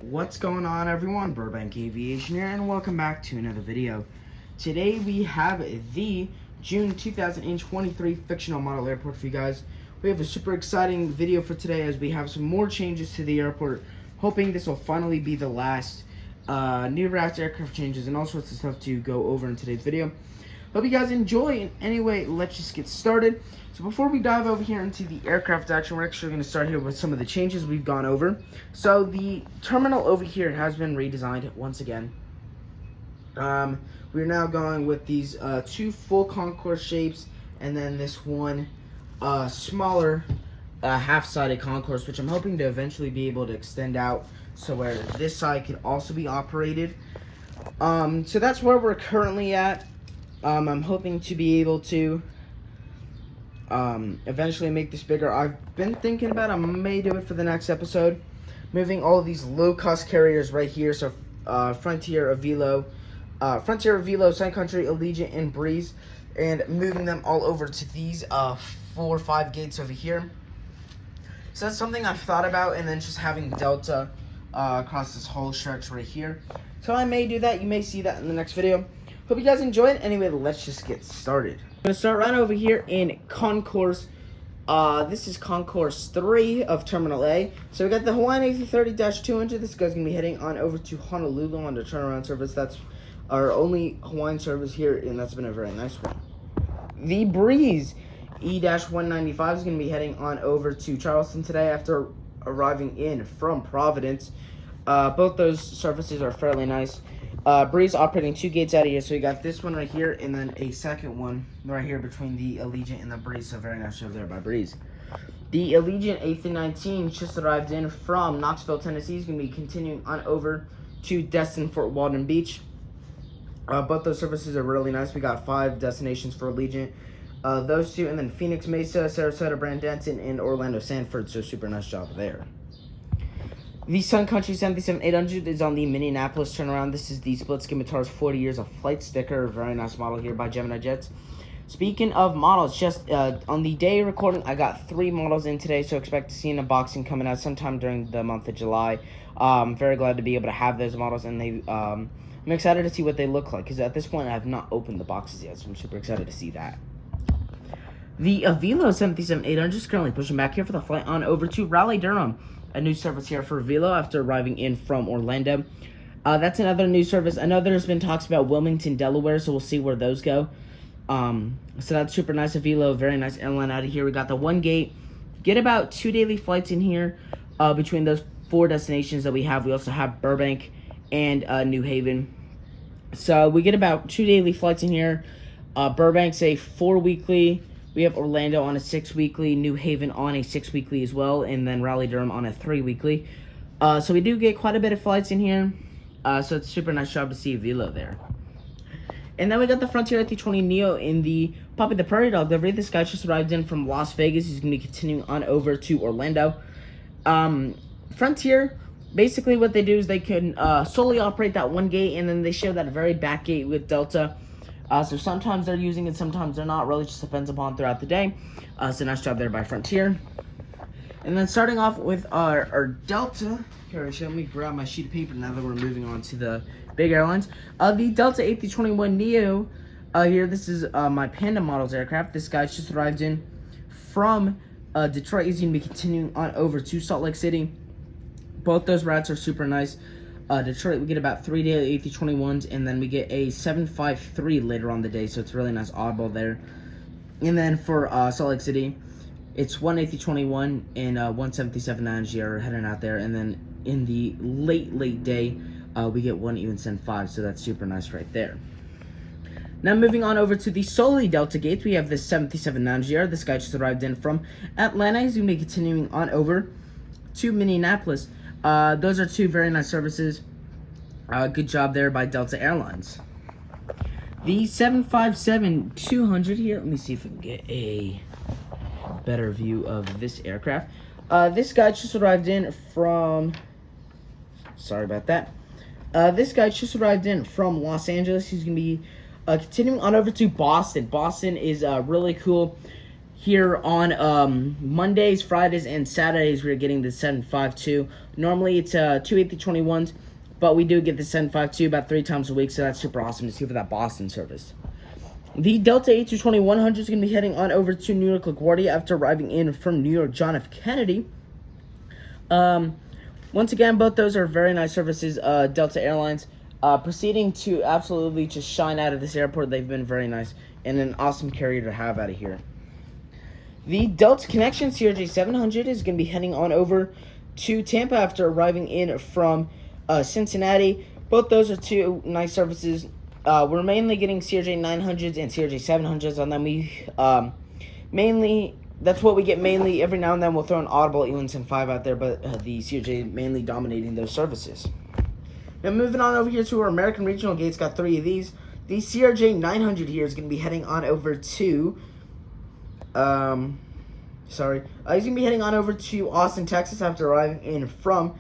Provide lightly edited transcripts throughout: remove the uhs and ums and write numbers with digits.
What's going on, everyone? Burbank Aviation here, and welcome back to another video. Today we have the June 2023 Fictional Model Airport for you guys. We have a super exciting video for today as we have some more changes to the airport. Hoping this will finally be the last new routes, aircraft changes, and all sorts of stuff to go over in today's video. Hope you guys enjoy. And anyway, let's just get started. So before we dive over here into the aircraft action, we're actually going to start here with some of the changes we've gone over. So the terminal over here has been redesigned once again. We're now going with these two full concourse shapes, and then this one smaller half-sided concourse, which I'm hoping to eventually be able to extend out so where this side could also be operated. So that's where we're currently at. I'm hoping to be able to eventually make this bigger. I've been thinking about I may do it for the next episode. Moving all of these low-cost carriers right here. So Frontier, Avilo, Sun Country, Allegiant, and Breeze. And moving them all over to these 4 or 5 gates over here. So that's something I've thought about. And then just having Delta across this whole stretch right here. So I may do that. You may see that in the next video. Hope you guys enjoy it. Anyway, let's just get started. I'm going to start right over here in concourse. This is concourse 3 of Terminal A. So we got the Hawaiian A330-200. This guy's going to be heading on over to Honolulu on the turnaround service. That's our only Hawaiian service here, and that's been a very nice one. The Breeze E-195 is going to be heading on over to Charleston today after arriving in from Providence. Both those services are fairly nice. Breeze operating 2 gates out of here, so we got this one right here, and then a second one right here between the Allegiant and the Breeze, so very nice job there by Breeze. The Allegiant A319 just arrived in from Knoxville, Tennessee. Is going to be continuing on over to Destin, Fort Walton Beach. Both those services are really nice. We got 5 destinations for Allegiant. Those 2, and then Phoenix Mesa, Sarasota, Brandenton, and Orlando Sanford, so super nice job there. The Sun Country 737-800 is on the Minneapolis turnaround. This is the split Scimitar's 40 years of flight sticker. Very nice model here by Gemini Jets. Speaking of models, just on the day recording, I got 3 models in today, so expect to see an unboxing coming out sometime during the month of July. I'm very glad to be able to have those models, and I'm excited to see what they look like, because at this point I have not opened the boxes yet, so I'm super excited to see that. The Avilo 737-800 is currently pushing back here for the flight on over to Raleigh-Durham. A new service here for Avilo after arriving in from Orlando. That's another new service. I know there's been talks about Wilmington, Delaware, so we'll see where those go. So that's super nice. Avilo, very nice airline out of here. We got the 1 gate. Get about 2 daily flights in here between those 4 destinations that we have. We also have Burbank and New Haven. So we get about 2 daily flights in here. Burbank's a 4 weekly. We have Orlando on a 6 weekly, New Haven on a 6 weekly as well, and then Raleigh-Durham on a 3 weekly. So we do get quite a bit of flights in here. So it's a super nice job to see Avilo there. And then we got the Frontier A320neo in the Poppy the Prairie Dog livery. This guy just arrived in from Las Vegas. He's going to be continuing on over to Orlando. Frontier, basically what they do is they can solely operate that 1 gate, and then they share that very back gate with Delta. So sometimes they're using it, sometimes they're not. Really just depends upon throughout the day. So nice job there by Frontier. And then starting off with our Delta. Here, let me grab my sheet of paper now that we're moving on to the big airlines. The Delta A321neo here. This is my Panda Models aircraft. This guy's just arrived in from Detroit. He's going to be continuing on over to Salt Lake City. Both those routes are super nice. Detroit, we get about 3 daily A321s, and then we get a 753 later on the day, so it's really nice oddball there. And then for Salt Lake City, it's 1 A321 and 1 737-9G are heading out there, and then in the late day, we get 1 even send 5, so that's super nice right there. Now moving on over to the solely Delta gates, we have this 737-9GR. This guy just arrived in from Atlanta. He's going to be continuing on over to Minneapolis. Those are 2 very nice services. Good job there by Delta Airlines. The 757-200 here. Let me see if we can get a better view of this aircraft. This guy just arrived in from... Sorry about that. This guy just arrived in from Los Angeles. He's going to be continuing on over to Boston. Boston is really cool. here on Mondays, Fridays, and Saturdays. We're getting the 752. Normally it's two A321s, but we do get the 752 about 3 times a week, so that's super awesome to see for that Boston service. The Delta A220-100 is going to be heading on over to New York LaGuardia after arriving in from New York John F. Kennedy. Once again, both those are very nice services. Delta Airlines proceeding to absolutely just shine out of this airport. They've been very nice and an awesome carrier to have out of here. The Delta Connection CRJ700 is going to be heading on over to Tampa after arriving in from Cincinnati. Both those are 2 nice services. We're mainly getting CRJ900s and CRJ700s on them. We mainly, that's what we get mainly. Every now and then we'll throw an audible E175 out there, but the CRJ mainly dominating those services. Now moving on over here to our American Regional gates, got 3 of these. The CRJ900 here is going to be heading on over to, he's going to be heading on over to Austin, Texas after arriving in from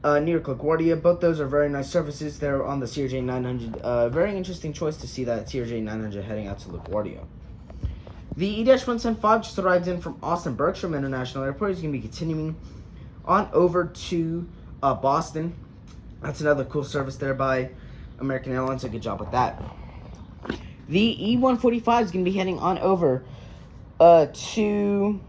New York LaGuardia. Both those are very nice services. They're on the CRJ900. Very interesting choice to see that CRJ900 heading out to LaGuardia. The E-175 just arrived in from Austin Bergstrom International Airport. He's going to be continuing on over to Boston. That's another cool service there by American Airlines. So good job with that. The E-145 is going to be heading on over to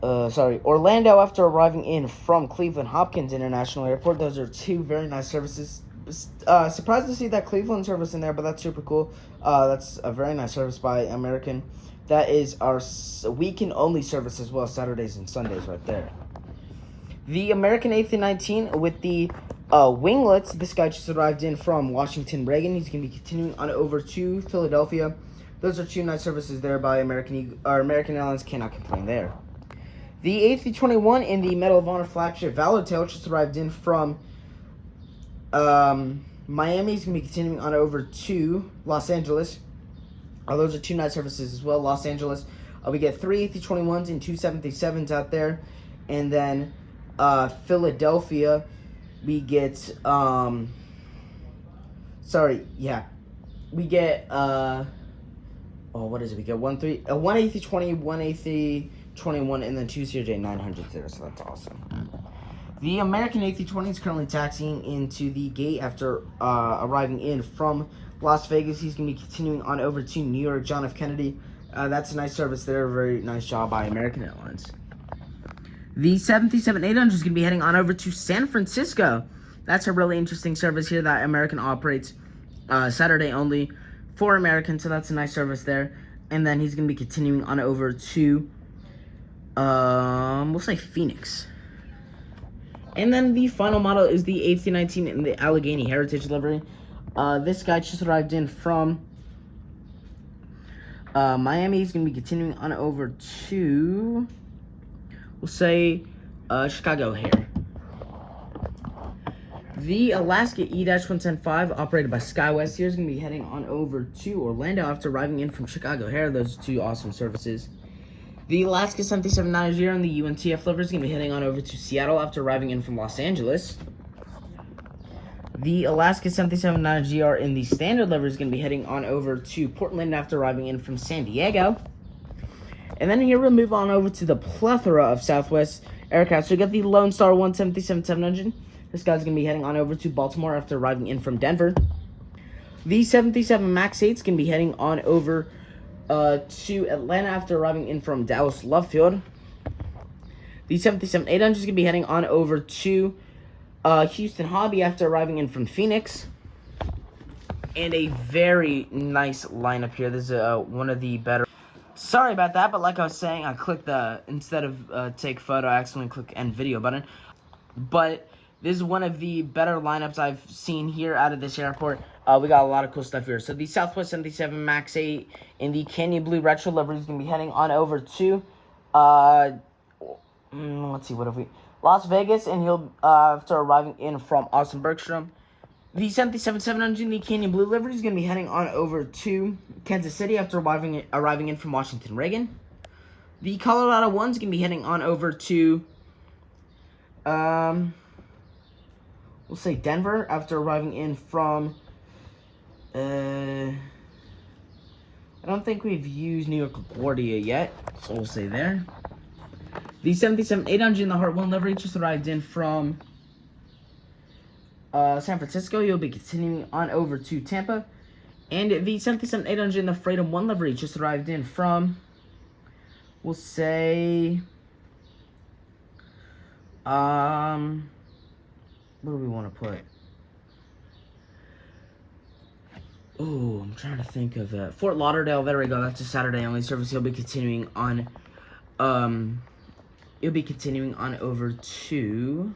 Orlando after arriving in from Cleveland Hopkins International Airport. Those are 2 very nice services. Surprised to see that Cleveland service in there, but that's super cool. That's a very nice service by American. That is our weekend-only service as well, Saturdays and Sundays right there. The American A319 with the winglets. This guy just arrived in from Washington Reagan. He's going to be continuing on over to Philadelphia. Those are 2 nice services there by American Airlines. Cannot complain there. The A321 in the Medal of Honor flagship Valortail just arrived in from Miami. He's going to be continuing on over to Los Angeles. Those are 2 nice services as well. Los Angeles, we get 3 A321s and 2 737s out there. And then Philadelphia, we get, we get, what is it? We get 1 A320, 1 A321, and then 2 CRJ900s there, so that's awesome. The American A320 is currently taxiing into the gate after arriving in from Las Vegas. He's going to be continuing on over to New York John F. Kennedy. That's a nice service there. Very nice job by American Airlines. The 737-800 is going to be heading on over to San Francisco. That's a really interesting service here that American operates Saturday only for American, so that's a nice service there. And then he's going to be continuing on over to, we'll say Phoenix. And then the final model is the A319 in the Allegheny Heritage livery. This guy just arrived in from Miami. He's going to be continuing on over to, we'll say, Chicago O'Hare. The Alaska E-175 operated by SkyWest here is going to be heading on over to Orlando after arriving in from Chicago O'Hare. Those are 2 awesome services. The Alaska 737-900 in the UNTF livery is going to be heading on over to Seattle after arriving in from Los Angeles. The Alaska 737-900 in the standard livery is going to be heading on over to Portland after arriving in from San Diego. And then here we'll move on over to the plethora of Southwest aircraft. So we got the Lone Star 177-700. This guy's going to be heading on over to Baltimore after arriving in from Denver. The 737 MAX 8 is going to be heading on over to Atlanta after arriving in from Dallas Love Field. The 737-800 is going to be heading on over to Houston Hobby after arriving in from Phoenix. And a very nice lineup here. This is one of the better. Sorry about that, but like I was saying, I clicked the, instead of take photo, I accidentally clicked end video button. But this is one of the better lineups I've seen here out of this airport. We got a lot of cool stuff here. So the Southwest 77 MAX 8 in the Canyon Blue Retro livery is going to be heading on over to, let's see, what have we, Las Vegas, and he'll, after arriving in from Austin Bergstrom. The 737-700 in the Canyon Blue livery is going to be heading on over to Kansas City after arriving in from Washington Reagan. The Colorado 1 is going to be heading on over to, we'll say Denver after arriving in from, we'll I don't think we've used New York LaGuardia yet, so we'll say there. The 737-800 in the Hartwell livery just arrived in from San Francisco. You'll be continuing on over to Tampa. And the 737-800 in the Freedom 1 livery just arrived in from, we'll say, where do we want to put? Oh, I'm trying to think of Fort Lauderdale. There we go. That's a Saturday only service. You'll be continuing on, over to,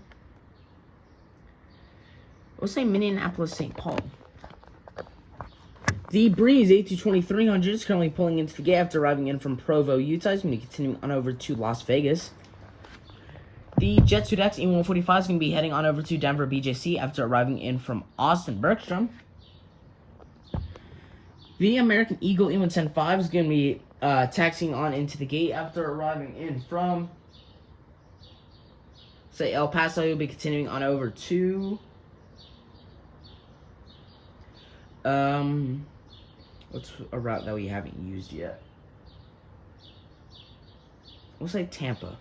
we'll say Minneapolis, St. Paul. The Breeze A220-300 is currently pulling into the gate after arriving in from Provo, Utah. It's going to be continuing on over to Las Vegas. The Jetsuit X E145 is going to be heading on over to Denver, BJC after arriving in from Austin, Bergstrom. The American Eagle E175 is going to be taxiing on into the gate after arriving in from, say, El Paso. You'll be continuing on over to what's a route that we haven't used yet? We'll say Tampa.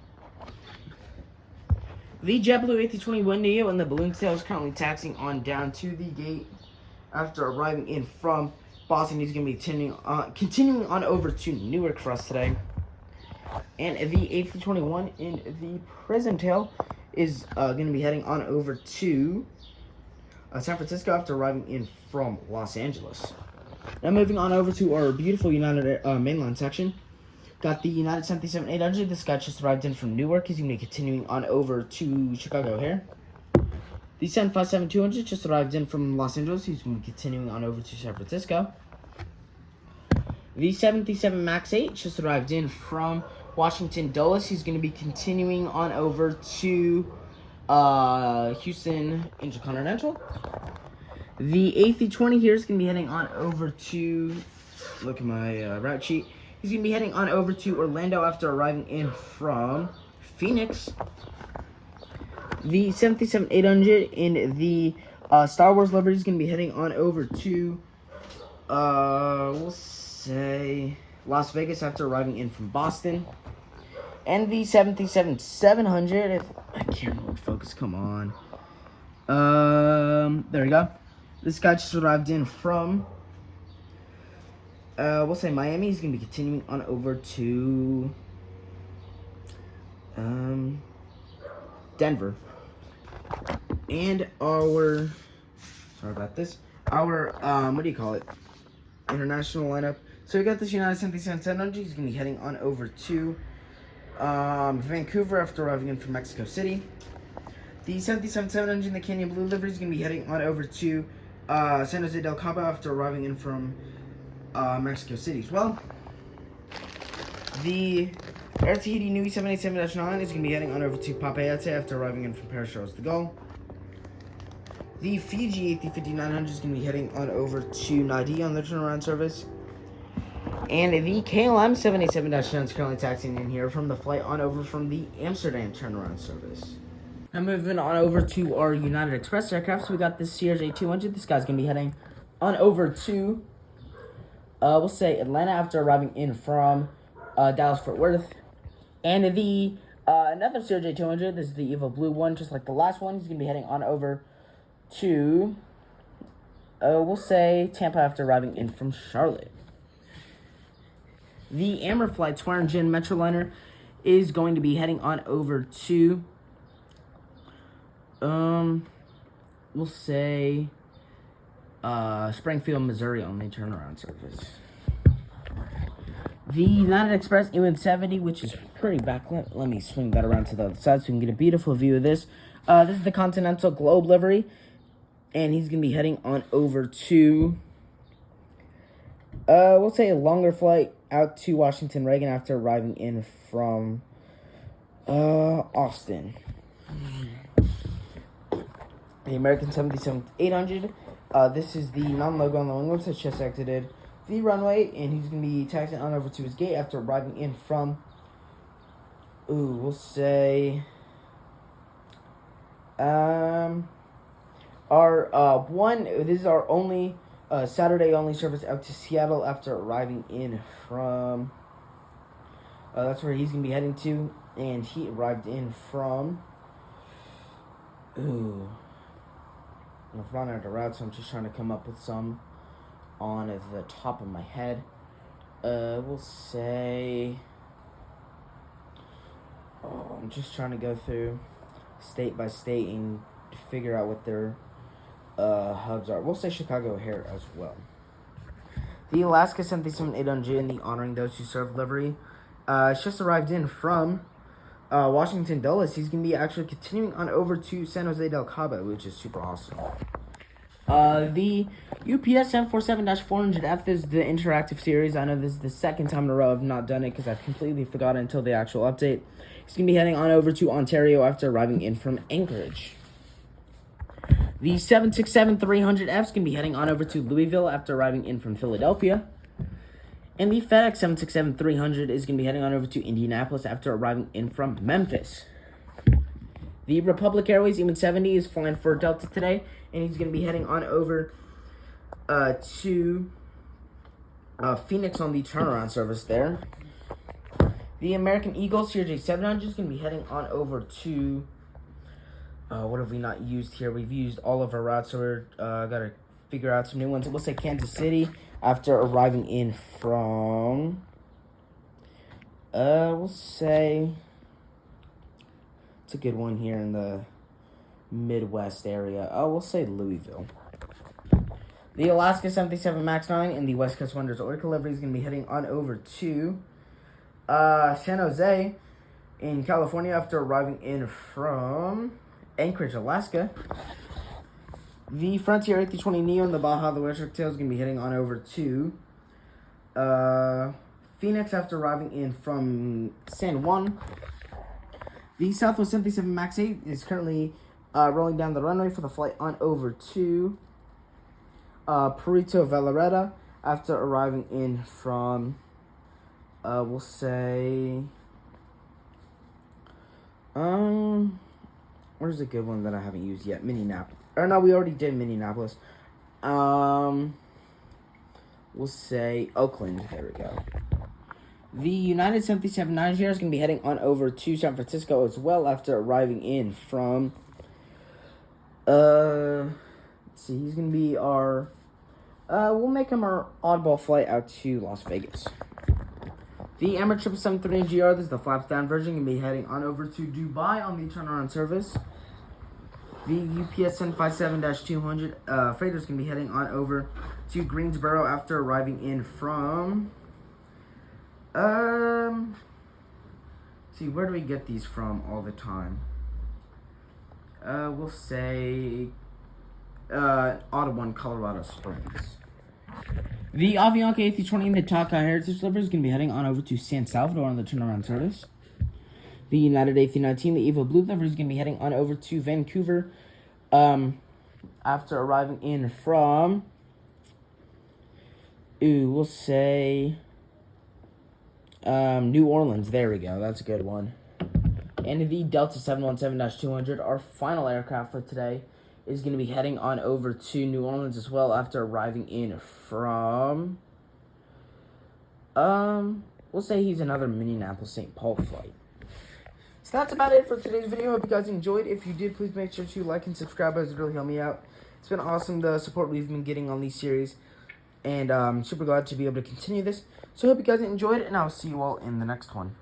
The JetBlue A320-1neo and the balloon tail is currently taxiing on down to the gate after arriving in from Boston. He's going to be continuing on over to Newark for us today. And the A321 in the Prism Tail is going to be heading on over to San Francisco after arriving in from Los Angeles. Now moving on over to our beautiful United mainline section. Got the United 737-800. This guy just arrived in from Newark. He's going to be continuing on over to Chicago here. The 757-200 just arrived in from Los Angeles. He's going to be continuing on over to San Francisco. The 737 MAX 8 just arrived in from Washington Dulles. He's going to be continuing on over to Houston Intercontinental. The A320 here is going to be heading on over to, look at my route sheet. He's going to be heading on over to Orlando after arriving in from Phoenix. The 737-800 in the Star Wars livery is going to be heading on over to, we'll say, Las Vegas after arriving in from Boston. And the 737-700, I can't hold focus, come on. There we go. This guy just arrived in from, we'll say Miami. He's going to be continuing on over to Denver. And our, sorry about this, our, what do you call it, international lineup. So we got this United 737-700. He's going to be heading on over to Vancouver after arriving in from Mexico City. The 737-700 in the Canyon Blue livery is going to be heading on over to San Jose del Cabo after arriving in from Mexico City as well. The Air Tahiti Nui 787-9 is going to be heading on over to Papeete after arriving in from Paris Charles de Gaulle. The Fiji A350-900 is going to be heading on over to Nadi on the turnaround service. And the KLM 787-9 is currently taxiing in here from the flight on over from the Amsterdam turnaround service. Now moving on over to our United Express aircraft. So we got this CRJ-200. This guy's going to be heading on over to, we'll say Atlanta after arriving in from Dallas-Fort Worth. And the another CRJ-200. This is the Evo Blue one, just like the last one. He's going to be heading on over to, we'll say Tampa after arriving in from Charlotte. The Amer Flight Swearingen Metroliner is going to be heading on over to, we'll say, Springfield, Missouri on the turnaround service. The United Express E170, which is pretty backlit. Let me swing that around to the other side so we can get a beautiful view of this. This is the Continental Globe livery, and he's going to be heading on over to, we'll say a longer flight out to Washington Reagan after arriving in from Austin. The American 737-800. This is the non-logo on the wing. Looks like just exited the runway, and he's going to be taxiing on over to his gate after arriving in from, we'll say, this is our only Saturday only service out to Seattle after arriving in from. That's where he's gonna be heading to, and he arrived in from. Ooh, I've run out of routes, so I'm just trying to come up with some on the top of my head. We'll say. Oh, I'm just trying to go through state by state and figure out what their hubs are. We'll say Chicago O'Hare as well. The Alaska 737-800 in the Honoring Those Who Serve livery. It's just arrived in from Washington Dulles. He's going to be actually continuing on over to San Jose del Cabo, which is super awesome. The UPS 747-400F is the interactive series. I know this is the second time in a row I've not done it because I've completely forgotten until the actual update. He's going to be heading on over to Ontario after arriving in from Anchorage. The 767-300F is going to be heading on over to Louisville after arriving in from Philadelphia. And the FedEx 767-300 is going to be heading on over to Indianapolis after arriving in from Memphis. The Republic Airways E-170 is flying for Delta today, and he's going to be heading on over to Phoenix on the turnaround service there. The American Eagle CRJ700 is going to be heading on over to, what have we not used here? We've used all of our routes, so we're got to figure out some new ones. We'll say Kansas City after arriving in from, we'll say, it's a good one here in the Midwest area. We'll say Louisville. The Alaska 737 MAX 9 and the West Coast Wonders Oracle livery is going to be heading on over to San Jose in California after arriving in from Anchorage, Alaska. The Frontier A320neo and the Baja the West Tail is going to be heading on over to Phoenix after arriving in from San Juan. The Southwest 737 MAX 8 is currently rolling down the runway for the flight on over to Puerto Vallarta after arriving in from, we'll say, where's a good one that I haven't used yet? Minneapolis. Or no, we already did Minneapolis. We'll say Oakland. There we go. The United 737-900 is going to be heading on over to San Francisco as well after arriving in from, let's see, he's going to be our, we'll make him our oddball flight out to Las Vegas. The Emirates 777-300GR, this is the flaps down version, going to be heading on over to Dubai on the turnaround service. The UPS 757-200 freighter is going to be heading on over to Greensboro after arriving in from, see, where do we get these from all the time? We'll say, Audubon, Colorado Springs. The Avianca A320 and the Taka Heritage livery is going to be heading on over to San Salvador on the turnaround service. The United A319, the Evo Blue livery is going to be heading on over to Vancouver, after arriving in from, we'll say, New Orleans. There we go. That's a good one. And the Delta 717-200, our final aircraft for today, is going to be heading on over to New Orleans as well after arriving in from, we'll say he's another Minneapolis-St. Paul flight. So that's about it for today's video. Hope you guys enjoyed. If you did, please make sure to like and subscribe. It would really help me out. It's been awesome, the support we've been getting on these series. And I'm super glad to be able to continue this. So I hope you guys enjoyed, and I'll see you all in the next one.